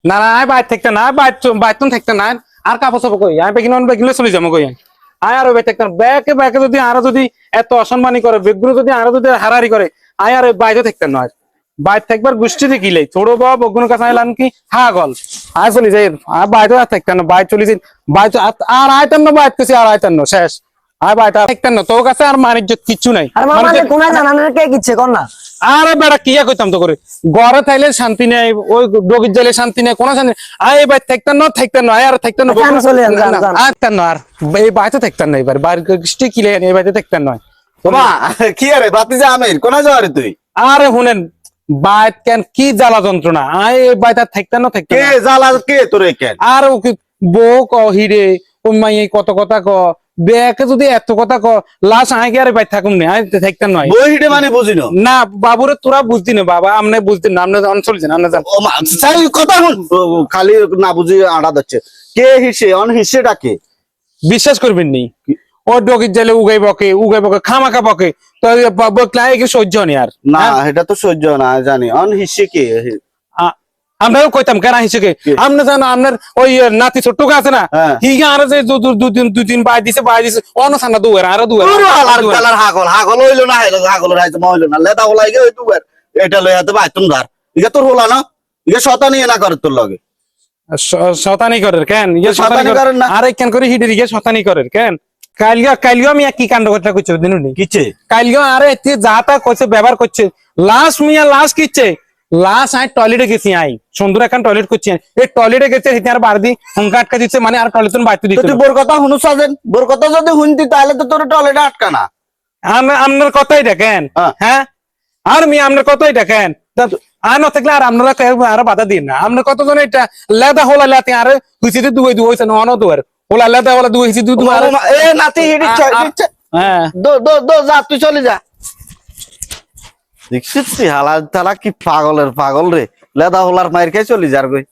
না না আয় বাইর থাকতে না বাইতুন থাকতে না আর কাপড় চাপড় কই আমি বেগিন বেগিলে চলে যাবো কই আয় আর বাইর থাকতে ব্যাকে ব্যাকে যদি আরো যদি এত অসম্মানী করে বেগুলো যদি আরো যদি হারাহারি করে আয় আর বাইরে থাকতে নয় বাইর থাকবার গোষ্ঠী দেখিলে ছোট বাবা বগুনের কাছে আইলাম কি গল আয় চলে যাই আর বাইরে আর থাকতেন না বাইর চলে যাই বাইর আর আয়তেন না বাইর কিছু আর আয়তেন না শেষ আর বাইটা থাকতেন না তোর কাছে আর মানিজ্য কিচ্ছু নাই আর মামা কোনায় জানান কে কিচ্ছে কর না আরে বেড়া কিয়া কইতাম তো করে ঘরে থাইলে শান্তি নেই ওই ডগির জালে শান্তি নেই কোনো শান্তি আয় ভাই থাকতেন না আর থাকতেন না থাকতেন না আর এই বাড়িতে থাকতেন না এবার বাড়ির গোষ্ঠী কিলে এই বাড়িতে থাকতেন নয় তোমা কি আরে বাতিজা আমির কোনা যাওয়ারে তুই আরে শুনেন বাইত কেন কি জ্বালা যন্ত্রণা আয় এই বাড়িতে থাকতেন না থাকতেন কে জ্বালা কে তোরে কেন আর বউ ক হিরে ওই মাই কত কথা ক বেকে যদি এত কথা ক লাশ আয় আর বাইর থাকুন না আয় থাকতেন নয় বইহিটে মানে বুঝিনো না বাবুরে তোরা বুঝতি না বাবা আমনে বুঝতি না আমনে অঞ্চল জান আমনে জান ও মা সাই কথা শুন খালি না বুঝি আড়া দিচ্ছে কে হিসে অন হিসেটা কে বিশ্বাস করবেন নি ও ডগির জেলে উগাই বকে খামাখা বকে তো বকলাই কি সহ্য নেই আর না এটা তো সহ্য না জানি অন হিসে কে আমরাও কইতাম কেন হিসেবে আপনি জানো আপনার ওই নাতি ছোট্ট আছে না হিগে আর যে দুদিন বাই দিছে অন সানা দুয়ার আর দুয়ার কালার হাগল হাগল হইলো না হাগল রাইতে মইলো না লেদা হলাই গে দুয়ার এটা লইয়াতে বাইতুন ধর ইগা তোর হলা না ইগা শতানি না করে তোর লগে শতানি করে কেন ইয়ে শতানি করেন না আরে কেন করে হিডে দিকে শতানি করে কেন কালগা আমি কি কাণ্ড কথা কইছে দিনুনি কিছে কালগা আরে এতে যাতা কইছে ব্যবহার করছে লাস্ট কিচ্ছে লাস্ট আই টয়লেটে গেছি আই সুন্দর এখন টয়লেট করছি এই টয়লেটে গেছে হিতে আর বাড়দি হুঙ্কা আটকা দিচ্ছে মানে আর টয়লেট বাইতে দিচ্ছে তুই বোর কথা হুনুস আছেন বোর কথা যদি হুনতি তাহলে তো তোর টয়লেটে আটকা না আপনার কথাই দেখেন হ্যাঁ আর আমি আপনার কথাই দেখেন আর না থাকলে আর আপনারা আরো বাধা দিন না আপনার কতজন এটা লেদা হোলা লাতে আর হুইছিতে দুই হইছে না অন দুয়ার হোলা লেদা হোলা দুই হইছি দুই এ নাতি হিডিচ্ছে হ্যাঁ দো যা তুই চলে যা দেখছিস হালা তালা কি পাগল রে লেদা হোলার মায়ের কে চলি যার গই